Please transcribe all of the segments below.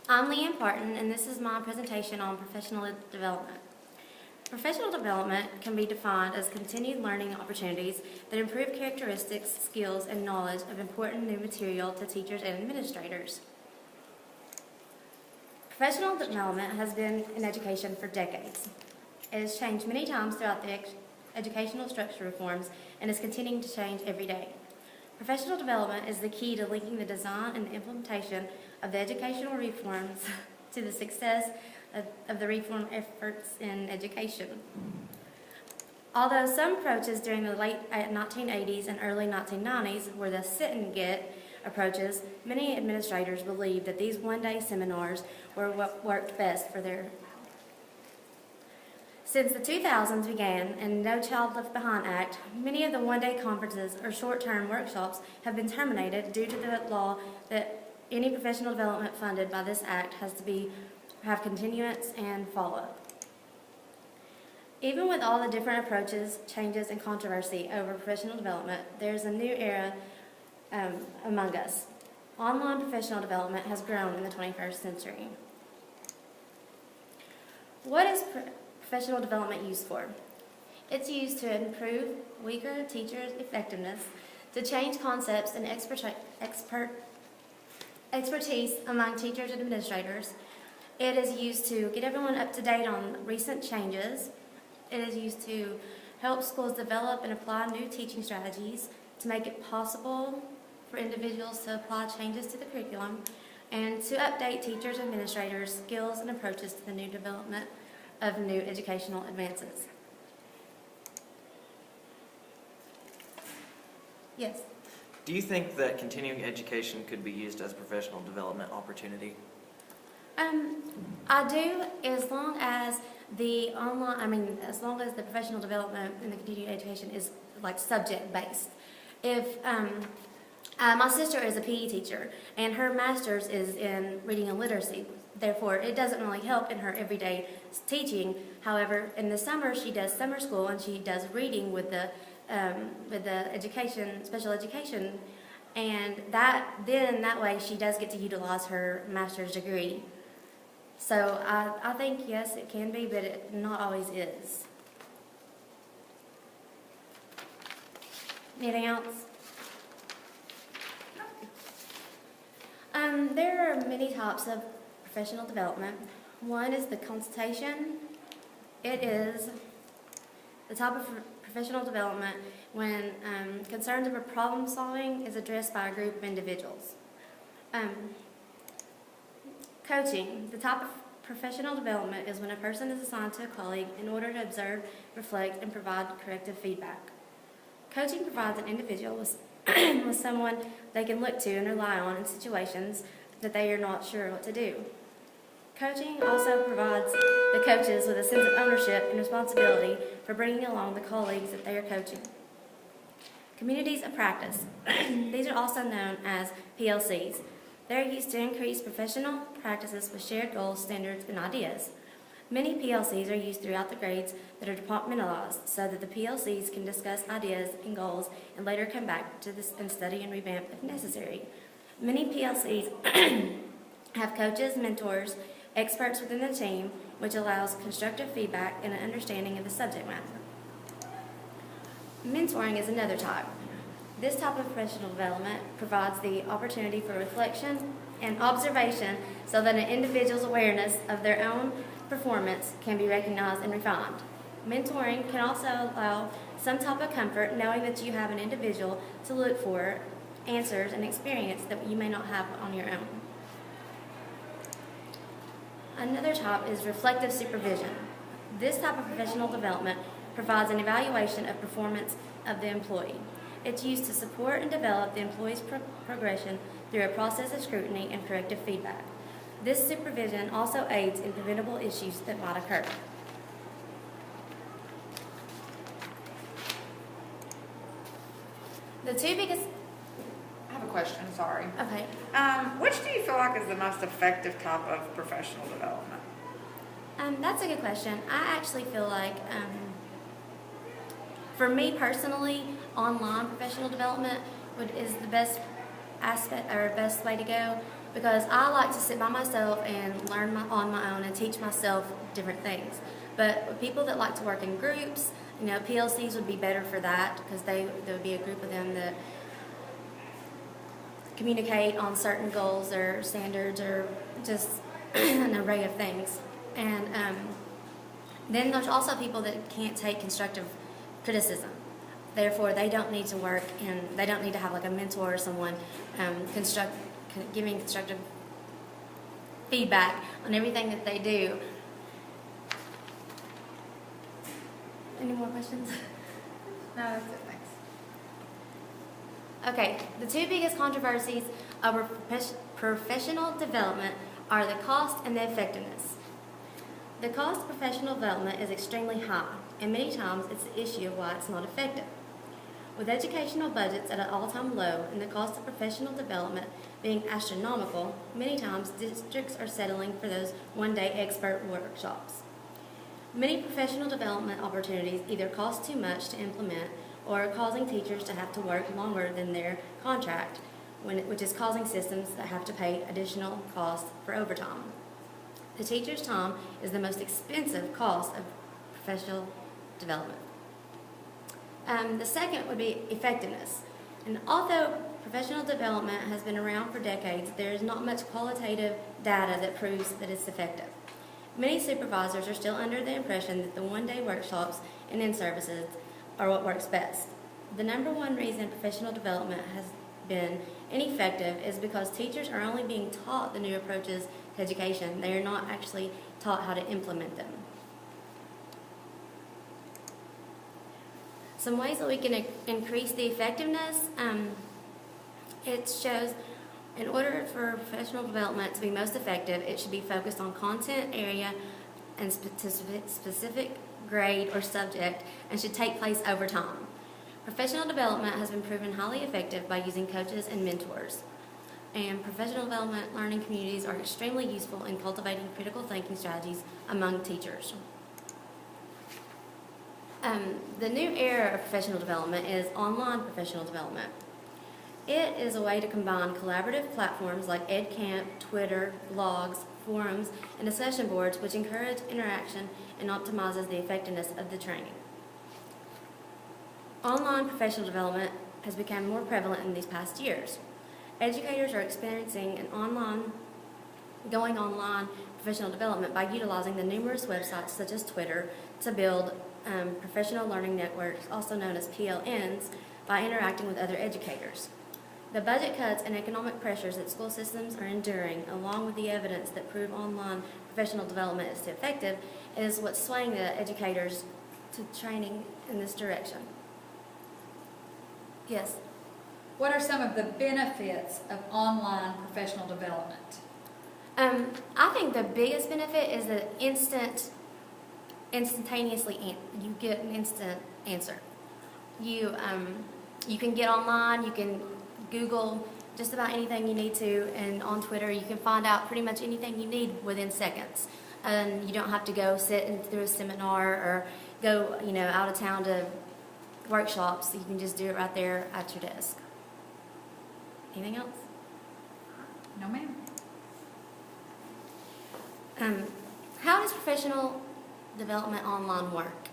I'm Leigh Parton, and this is my presentation on professional development. Professional development can be defined as continued learning opportunities that improve characteristics, skills, and knowledge of important new material to teachers and administrators. Professional development has been in education for decades. It has changed many times throughout the educational structure reforms and is continuing to change every day. Professional development is the key to linking the design and implementation of the educational reforms to the success of the reform efforts in education. Although some approaches during the late 1980s and early 1990s were the sit-and-get approaches, many administrators believed that these one-day seminars were what worked best for their. Since the 2000s began and No Child Left Behind Act, many of the one-day conferences or short-term workshops have been terminated due to the law that any professional development funded by this act has to have continuance and follow-up. Even with all the different approaches, changes, and controversy over professional development, there's a new era among us. Online professional development has grown in the 21st century. What is professional development used for? It's used to improve weaker teachers' effectiveness, to change concepts and expertise among teachers and administrators. It is used to get everyone up to date on recent changes. It is used to help schools develop and apply new teaching strategies to make it possible for individuals to apply changes to the curriculum and to update teachers and administrators' skills and approaches to the new development of new educational advances. Yes? Do you think that continuing education could be used as a professional development opportunity? I do, as long as the as long as the professional development and the continuing education is like subject-based. If my sister is a PE teacher, and her master's is in reading and literacy. Therefore, it doesn't really help in her everyday teaching. However, in the summer, she does summer school, and she does reading with the special education, and that way she does get to utilize her master's degree. So I think, yes, it can be, but it not always is. Anything else? There are many types of professional development. One is the consultation. It is the type of professional development when concerns over problem solving is addressed by a group of individuals. Coaching. The type of professional development is when a person is assigned to a colleague in order to observe, reflect, and provide corrective feedback. Coaching provides an individual with someone they can look to and rely on in situations that they are not sure what to do. Coaching also provides the coaches with a sense of ownership and responsibility for bringing along the colleagues that they are coaching. Communities of practice. These are also known as PLCs. They're used to increase professional practices with shared goals, standards, and ideas. Many PLCs are used throughout the grades that are departmentalized so that the PLCs can discuss ideas and goals and later come back to this and study and revamp if necessary. Many PLCs have coaches, mentors, experts within the team, which allows constructive feedback and an understanding of the subject matter. Mentoring is another type. This type of professional development provides the opportunity for reflection and observation so that an individual's awareness of their own performance can be recognized and refined. Mentoring can also allow some type of comfort knowing that you have an individual to look for answers and experience that you may not have on your own. Another type is reflective supervision. This type of professional development provides an evaluation of performance of the employee. It's used to support and develop the employee's progression through a process of scrutiny and corrective feedback. This supervision also aids in preventable issues that might occur. The two biggest... I have a question, sorry. Okay. Which do you feel like is the most effective type of professional development? That's a good question. I actually feel like, for me personally, online professional development is the best aspect or best way to go. because I like to sit by myself and learn on my own and teach myself different things. But with people that like to work in groups, PLCs would be better for that because there would be a group of them that communicate on certain goals or standards or just an array of things. And then there's also people that can't take constructive criticism. Therefore, they don't need to work and they don't need to have like a mentor or someone giving constructive feedback on everything that they do. Any more questions? No, that's it, thanks. Okay, the two biggest controversies over professional development are the cost and the effectiveness. The cost of professional development is extremely high, and many times it's the issue of why it's not effective. With educational budgets at an all-time low and the cost of professional development being astronomical, many times districts are settling for those one-day expert workshops. Many professional development opportunities either cost too much to implement or are causing teachers to have to work longer than their contract, which is causing systems that have to pay additional costs for overtime. The teacher's time is the most expensive cost of professional development. The second would be effectiveness. And although professional development has been around for decades, there is not much qualitative data that proves that it's effective. Many supervisors are still under the impression that the one-day workshops and in-services are what works best. The number one reason professional development has been ineffective is because teachers are only being taught the new approaches to education. They are not actually taught how to implement them. Some ways that we can increase the effectiveness, it shows in order for professional development to be most effective, it should be focused on content area and specific grade or subject and should take place over time. Professional development has been proven highly effective by using coaches and mentors. And professional development learning communities are extremely useful in cultivating critical thinking strategies among teachers. The new era of professional development is online professional development. It is a way to combine collaborative platforms like EdCamp, Twitter, blogs, forums, and discussion boards which encourage interaction and optimizes the effectiveness of the training. Online professional development has become more prevalent in these past years. Educators are experiencing going online professional development by utilizing the numerous websites such as Twitter to build professional learning networks, also known as PLNs, by interacting with other educators. The budget cuts and economic pressures that school systems are enduring, along with the evidence that prove online professional development is effective, is what's swaying the educators to training in this direction. Yes? What are some of the benefits of online professional development? I think the biggest benefit is that instantaneously you get an instant answer. You can get online, you can Google just about anything you need to, and on Twitter you can find out pretty much anything you need within seconds. And you don't have to go sit through a seminar or go out of town to workshops. You can just do it right there at your desk. Anything else? No, ma'am. How does professional development online work?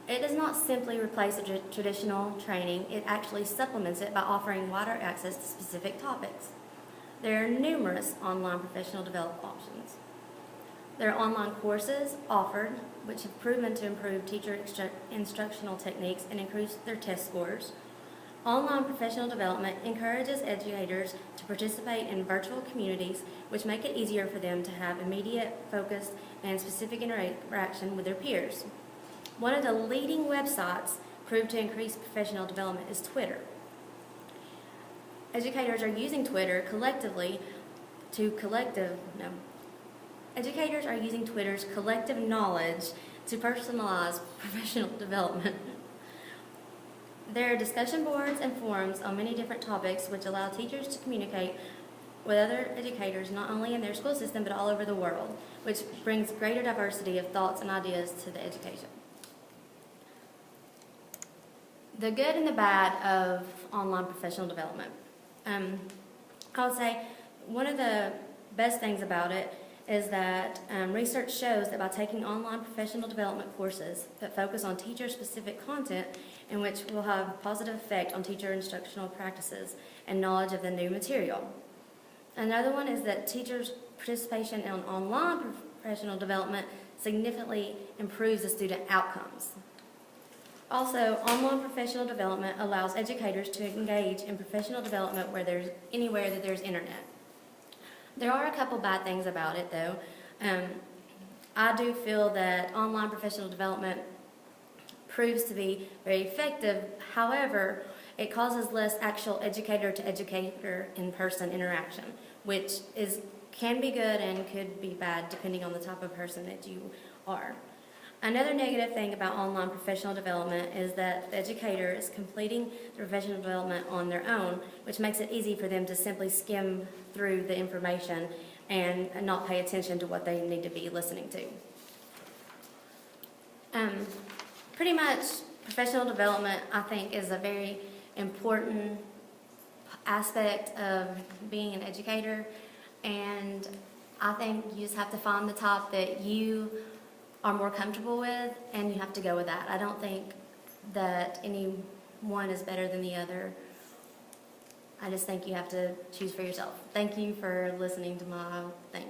It does not simply replace a traditional training, it actually supplements it by offering wider access to specific topics. There are numerous online professional development options. There are online courses offered which have proven to improve teacher instructional techniques and increase their test scores. Online professional development encourages educators to participate in virtual communities which make it easier for them to have immediate, focused, and specific interaction with their peers. One of the leading websites proved to increase professional development is Twitter. Educators are using Twitter Educators are using Twitter's collective knowledge to personalize professional development. There are discussion boards and forums on many different topics which allow teachers to communicate with other educators not only in their school system but all over the world, which brings greater diversity of thoughts and ideas to the education. The good and the bad of online professional development. I would say one of the best things about it is that research shows that by taking online professional development courses that focus on teacher-specific content, in which will have a positive effect on teacher instructional practices and knowledge of the new material. Another one is that teachers' participation in online professional development significantly improves the student outcomes. Also, online professional development allows educators to engage in professional development anywhere that there's internet. There are a couple bad things about it, though. I do feel that online professional development proves to be very effective. However, it causes less actual educator-to-educator in-person interaction, which can be good and could be bad depending on the type of person that you are. Another negative thing about online professional development is that the educator is completing the professional development on their own, which makes it easy for them to simply skim through the information and not pay attention to what they need to be listening to. Pretty much, professional development, I think, is a very important aspect of being an educator, and I think you just have to find the type that you are more comfortable with, and you have to go with that. I don't think that any one is better than the other. I just think you have to choose for yourself. Thank you for listening to my thing.